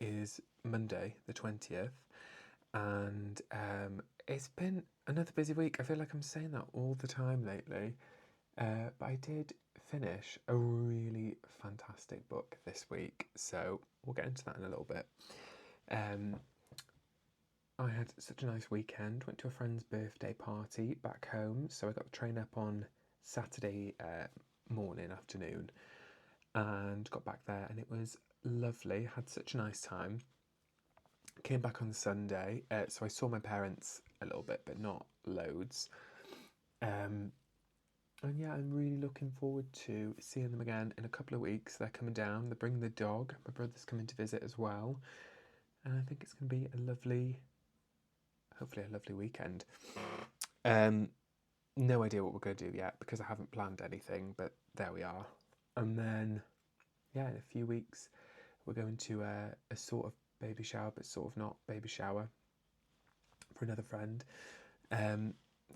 is Monday, the 20th, and it's been another busy week. I feel like I'm saying that all the time lately, but I did finish a really fantastic book this week, so we'll get into that in a little bit. I had such a nice weekend, went to a friend's birthday party back home, so I got the train up on Saturday afternoon, and got back there, and it was lovely. Had such a nice time. Came back on Sunday, so I saw my parents a little bit, but not loads. And yeah, I'm really looking forward to seeing them again in a couple of weeks. They're coming down. They're bringing the dog. My brother's coming to visit as well, and I think it's going to be hopefully a lovely weekend. No idea what we're going to do yet because I haven't planned anything, but there we are. And then, yeah, in a few weeks, we're going to a sort of baby shower, but sort of not baby shower for another friend. So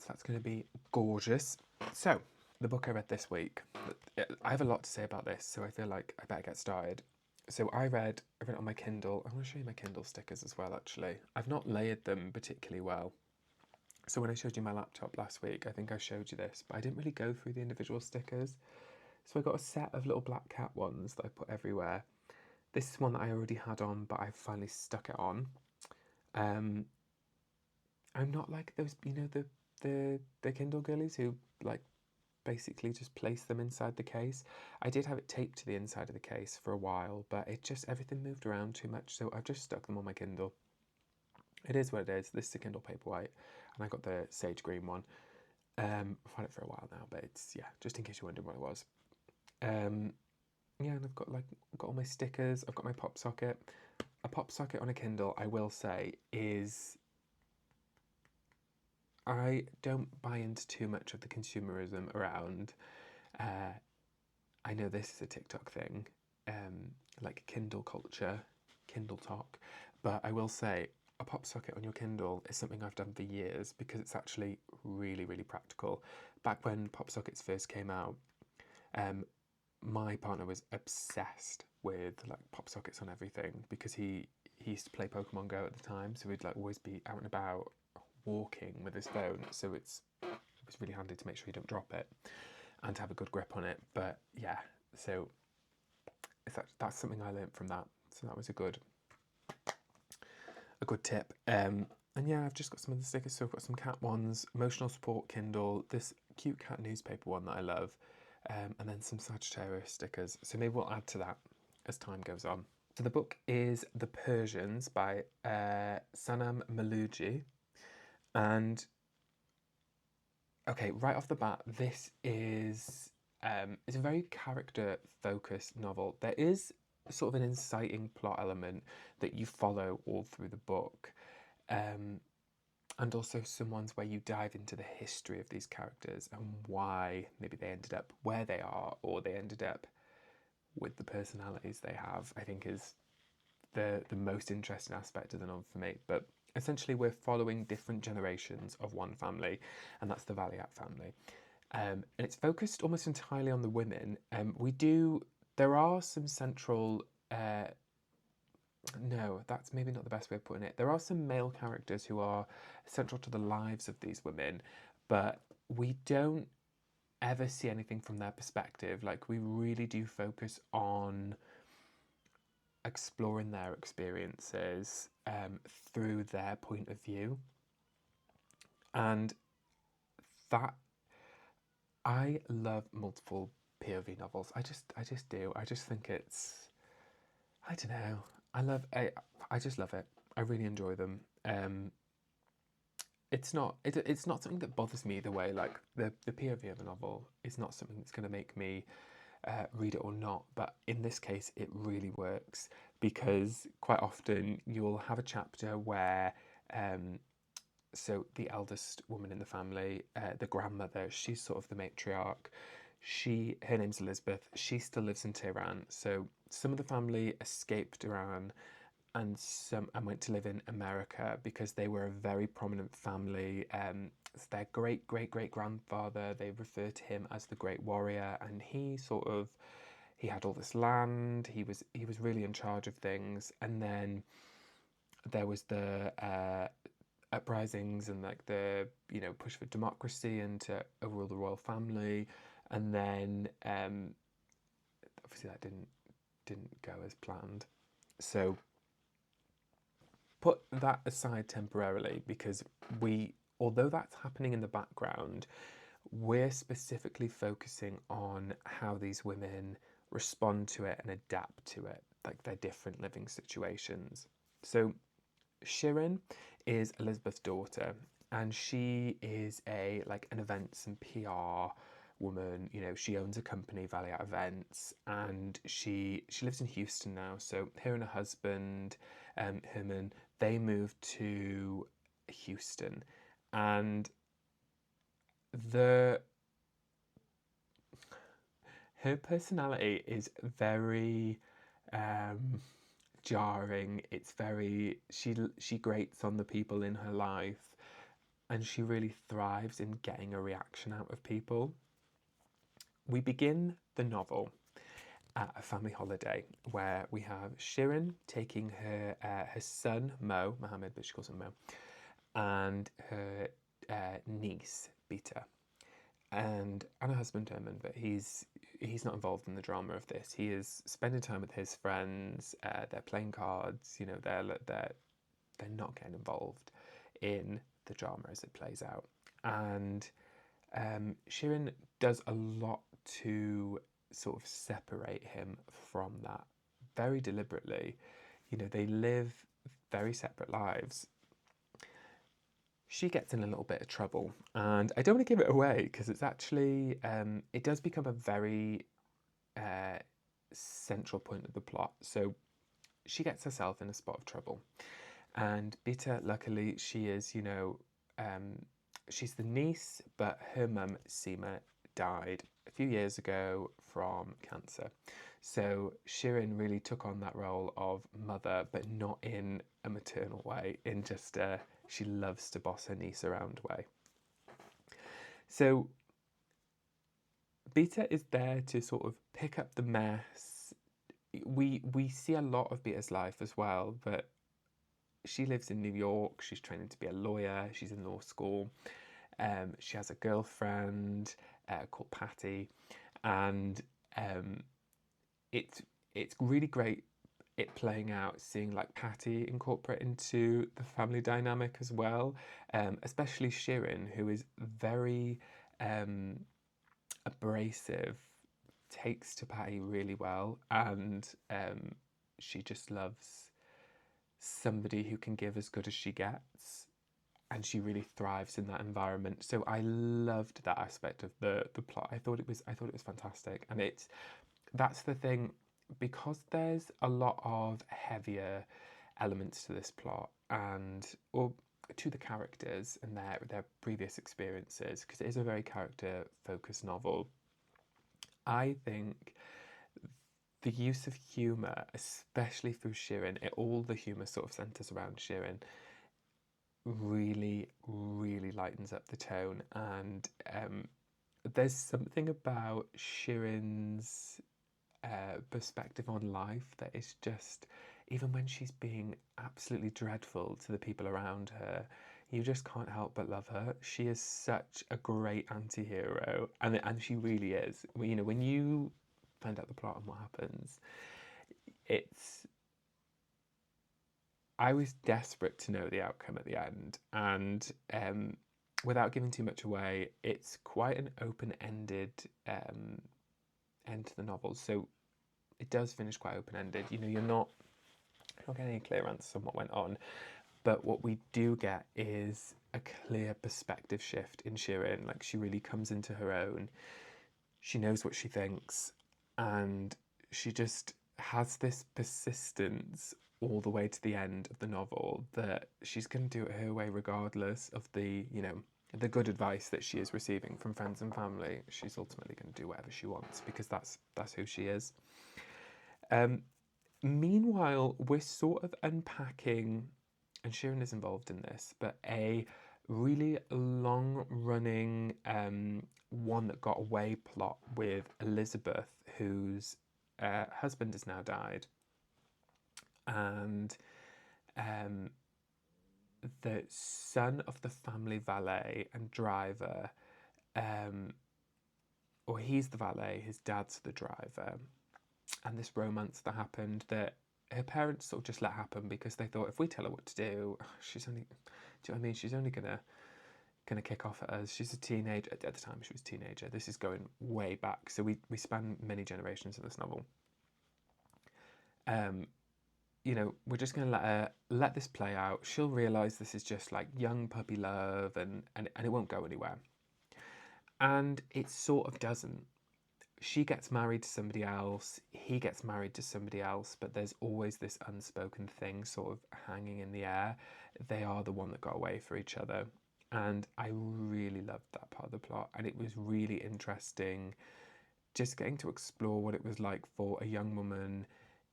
that's going to be gorgeous. So, the book I read this week, I have a lot to say about this, so I feel like I better get started. So I read it on my Kindle. I want to show you my Kindle stickers as well, actually. I've not layered them particularly well. So when I showed you my laptop last week, I think I showed you this, but I didn't really go through the individual stickers. So I got a set of little black cat ones that I put everywhere. This is one that I already had on, but I finally stuck it on. I'm not like those, the Kindle girlies who like basically just place them inside the case. I did have it taped to the inside of the case for a while, but everything moved around too much, so I've just stuck them on my Kindle. It is what it is. This is a Kindle Paperwhite, and I got the sage green one. I've had it for a while now, but it's, just in case you're wondering what it was. And I've got all my stickers. I've got my pop socket. A pop socket on a Kindle, I will say, is, I don't buy into too much of the consumerism around. I know this is a TikTok thing, like Kindle culture, Kindle talk, but I will say a pop socket on your Kindle is something I've done for years because it's actually really, really practical. Back when pop sockets first came out, my partner was obsessed with like pop sockets on everything because he used to play Pokemon Go at the time, so we'd like always be out and about walking with his phone, so it was really handy to make sure you don't drop it and to have a good grip on it. But yeah, so that's something I learned from that, so that was a good tip. And yeah, I've just got some of the stickers. So I've got some cat ones, emotional support Kindle, this cute cat newspaper one that I love, and then some Sagittarius stickers. So maybe we'll add to that as time goes on. So the book is The Persians by Sanam Mahloudji. And okay, right off the bat, this is it's a very character-focused novel. There is sort of an inciting plot element that you follow all through the book, and also some ones where you dive into the history of these characters and why maybe they ended up where they are, or they ended up with the personalities they have. I think is the most interesting aspect of the novel for me. But essentially, we're following different generations of one family, and that's the Valiat family. And it's focused almost entirely on the women. There are some central. No, that's maybe not the best way of putting it. There are some male characters who are central to the lives of these women, but we don't ever see anything from their perspective. Like, we really do focus on exploring their experiences through their point of view, and that I love multiple POV novels. I just do. I just think it's, I don't know. I just love it. I really enjoy them. It's not something that bothers me either way. Like the POV of a novel is not something that's going to make me read it or not. But in this case, it really works because quite often you'll have a chapter where so the eldest woman in the family, the grandmother, she's sort of the matriarch. Her name's Elizabeth. She still lives in Tehran. So some of the family escaped Iran and went to live in America because they were a very prominent family. It's their great great great grandfather. They refer to him as the Great Warrior, and he sort of he had all this land. He was really in charge of things, and then there was the uprisings and like the push for democracy and to overrule the royal family, and then obviously that didn't go as planned. So put that aside temporarily, because although that's happening in the background, we're specifically focusing on how these women respond to it and adapt to it, like their different living situations. So Shirin is Elizabeth's daughter, and she is an events and PR woman. She owns a company, Valley Out Events, and she lives in Houston now. So her and her husband, Herman, they moved to Houston, and her personality is very jarring. It's very she grates on the people in her life, and she really thrives in getting a reaction out of people. We begin the novel at a family holiday where we have Shirin taking her son Mohammed, but she calls him Mo, and her niece Beta, and her husband Herman, but he's not involved in the drama of this. He is spending time with his friends. They're playing cards. They're not getting involved in the drama as it plays out. And Shirin does a lot to sort of separate him from that very deliberately. They live very separate lives. She gets in a little bit of trouble, and I don't want to give it away because it's actually it does become a very central point of the plot. So she gets herself in a spot of trouble, and Bita, luckily, she is she's the niece, but her mum Seema died a few years ago from cancer. So Shirin really took on that role of mother, but not in a maternal way, in just she loves to boss her niece around way. So Beta is there to sort of pick up the mess. We see a lot of Beta's life as well, but she lives in New York. She's training to be a lawyer. She's in law school. She has a girlfriend called Patty, and it's really great it playing out, seeing like Patty incorporate into the family dynamic as well, especially Shirin, who is very abrasive, takes to Patty really well, and she just loves somebody who can give as good as she gets, and she really thrives in that environment. So I loved that aspect of the plot. I thought it was fantastic, and that's the thing, because there's a lot of heavier elements to this plot or to the characters and their previous experiences, because it is a very character focused novel. I think the use of humour, especially through Shirin, all the humour sort of centres around Shirin, really, really lightens up the tone. And there's something about Shirin's perspective on life that is just, even when she's being absolutely dreadful to the people around her, you just can't help but love her. She is such a great anti-hero, and she really is. When you find out the plot and what happens, I was desperate to know the outcome at the end, and without giving too much away, it's quite an open-ended end to the novel. So it does finish quite open-ended. You're not getting any clear answers on what went on, but what we do get is a clear perspective shift in Shirin. Like, she really comes into her own. She knows what she thinks, and she just has this persistence all the way to the end of the novel that she's going to do it her way regardless of the good advice that she is receiving from friends and family. She's ultimately going to do whatever she wants, because that's who she is. Meanwhile, we're sort of unpacking, and Shirin is involved in this, but a really long-running one that got away plot with Elizabeth, who's husband has now died, and the son of the family valet and driver, or he's the valet, his dad's the driver, and this romance that happened that her parents sort of just let happen because they thought if we tell her what to do, she's only, do you know what I mean? She's only gonna kick off at us. She's a teenager. At the time, she was a teenager. This is going way back, so we span many generations in this novel. You know, we're just going to let this play out. She'll realise this is just like young puppy love, and it won't go anywhere. And it sort of doesn't. She gets married to somebody else, he gets married to somebody else, but there's always this unspoken thing sort of hanging in the air. They are the one that got away for each other. And I really loved that part of the plot, and it was really interesting just getting to explore what it was like for a young woman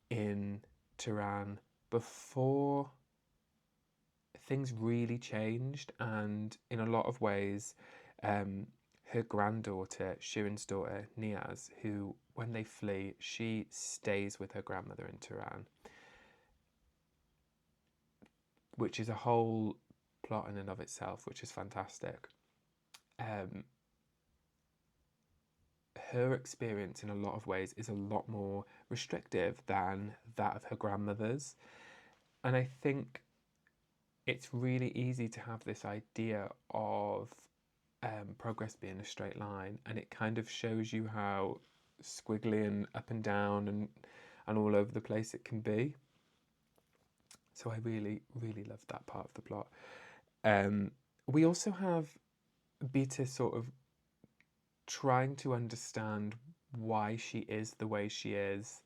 in Tehran before things really changed. And in a lot of ways, her granddaughter, Shirin's daughter, Niaz, who, when they flee, she stays with her grandmother in Tehran, which is a whole plot in and of itself, which is fantastic. Her experience in a lot of ways is a lot more restrictive than that of her grandmother's. And I think it's really easy to have this idea of progress being a straight line, and it kind of shows you how squiggly and up and down and all over the place it can be. So I really, really loved that part of the plot. We also have Beta sort of trying to understand why she is the way she is,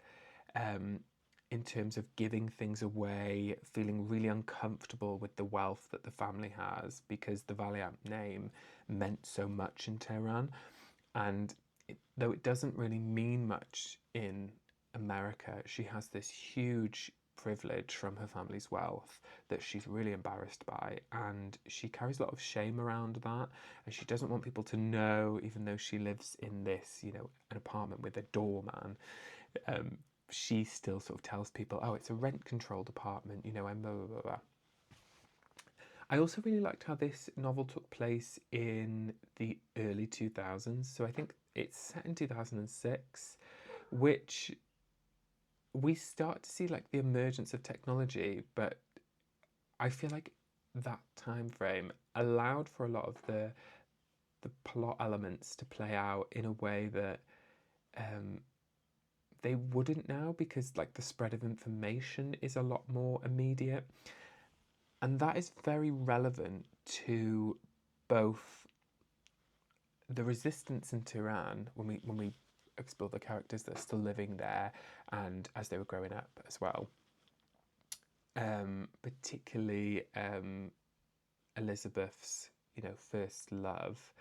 in terms of giving things away, feeling really uncomfortable with the wealth that the family has because the Valiant name meant so much in Tehran. And though it doesn't really mean much in America, she has this huge privilege from her family's wealth that she's really embarrassed by, and she carries a lot of shame around that, and she doesn't want people to know, even though she lives in this, you know, an apartment with a doorman. She still sort of tells people, oh, it's a rent-controlled apartment, you know, and blah, blah, blah, blah. I also really liked how this novel took place in the early 2000s. So I think it's set in 2006, which we start to see like the emergence of technology, but I feel like that time frame allowed for a lot of the plot elements to play out in a way that they wouldn't now, because like the spread of information is a lot more immediate, and that is very relevant to both the resistance in Tehran when we explore the characters that are still living there and as they were growing up as well. Particularly Elizabeth's, you know, first love,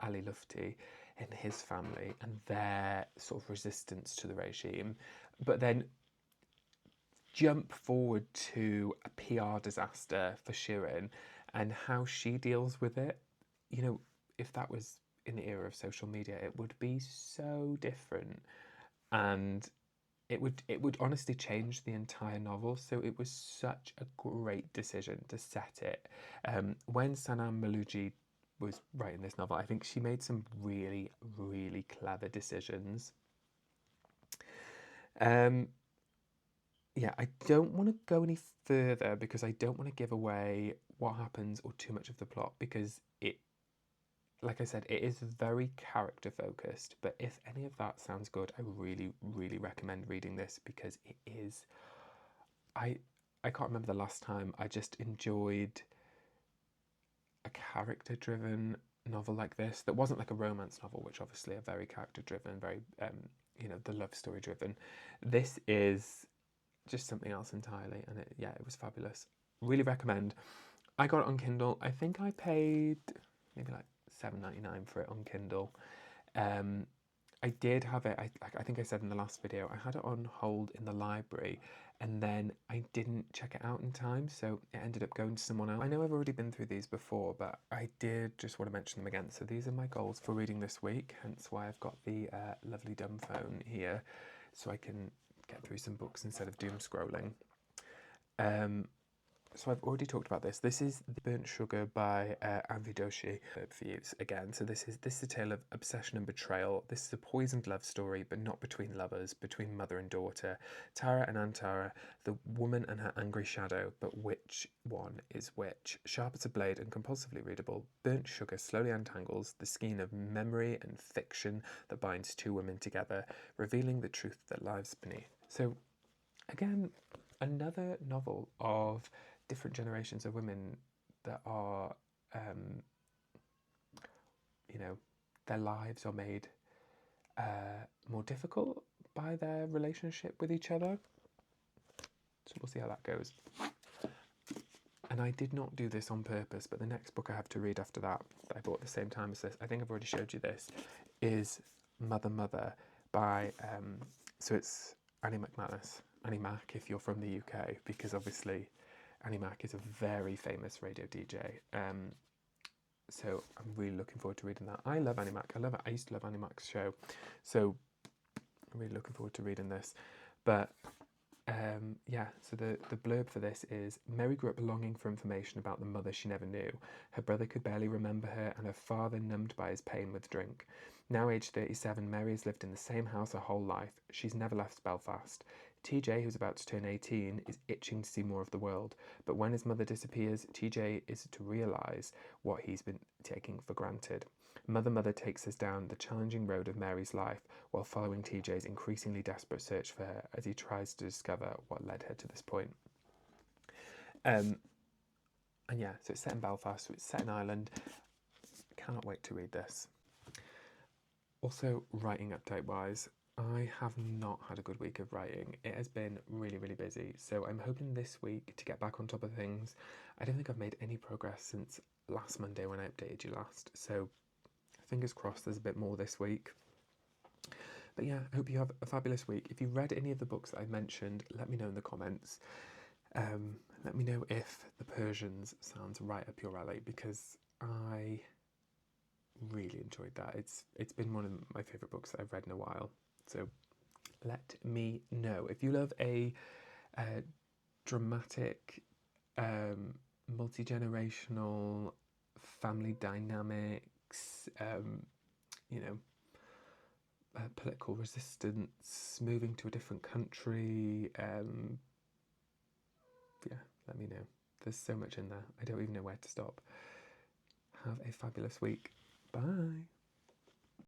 Ali Lufti, and his family and their sort of resistance to the regime, but then jump forward to a PR disaster for Shirin and how she deals with it. You know, if that was in the era of social media, it would be so different, and it would honestly change the entire novel. So it was such a great decision to set it. When Sanam Mahloudji was writing this novel, I think she made some really, really clever decisions. Yeah, I don't want to go any further because I don't want to give away what happens or too much of the plot, because it, like I said, it is very character focused. But if any of that sounds good, I really, really recommend reading this, because it is, I can't remember the last time I just enjoyed a character driven novel like this that wasn't like a romance novel, which obviously are very character driven, very you know, the love story driven. This is just something else entirely, and it was fabulous. Really recommend. I got it on Kindle. I think I paid maybe like $7.99 for it on Kindle. I did have it, I think I said in the last video, I had it on hold in the library, and then I didn't check it out in time, so it ended up going to someone else. I know I've already been through these before, but I did just want to mention them again. So these are my goals for reading this week, hence why I've got the lovely dumb phone here so I can get through some books instead of doom scrolling. So I've already talked about this. This is The Burnt Sugar by Anvi Doshi for use again. So this is a tale of obsession and betrayal. This is a poisoned love story, but not between lovers, between mother and daughter. Tara and Antara, the woman and her angry shadow, but which one is which? Sharp as a blade and compulsively readable, Burnt Sugar slowly untangles the skein of memory and fiction that binds two women together, revealing the truth that lies beneath. So again, another novel of different generations of women that are, their lives are made more difficult by their relationship with each other. So we'll see how that goes. And I did not do this on purpose, but the next book I have to read after that I bought at the same time as this, I think I've already showed you this, is Mother Mother by, so it's Annie Mac if you're from the UK, because obviously Annie Mac is a very famous radio DJ. So I'm really looking forward to reading that. I love Annie Mac. I used to love Annie Mac's show. So I'm really looking forward to reading this. But so the blurb for this is, Mary grew up longing for information about the mother she never knew. Her brother could barely remember her, and her father numbed by his pain with drink. Now aged 37, Mary has lived in the same house her whole life. She's never left Belfast. TJ, who's about to turn 18, is itching to see more of the world. But when his mother disappears, TJ is to realise what he's been taking for granted. Mother takes us down the challenging road of Mary's life while following TJ's increasingly desperate search for her as he tries to discover what led her to this point. So it's set in Belfast, so it's set in Ireland. Cannot wait to read this. Also, writing update wise, I have not had a good week of writing. It has been really, really busy, so I'm hoping this week to get back on top of things. I don't think I've made any progress since last Monday when I updated you last, so fingers crossed there's a bit more this week. But yeah, I hope you have a fabulous week. If you've read any of the books that I mentioned, let me know in the comments. Let me know if The Persians sounds right up your alley, because I really enjoyed that. It's been one of my favourite books that I've read in a while. So let me know. If you love a dramatic, multi-generational, family dynamics, political resistance, moving to a different country, let me know. There's so much in there. I don't even know where to stop. Have a fabulous week. Bye.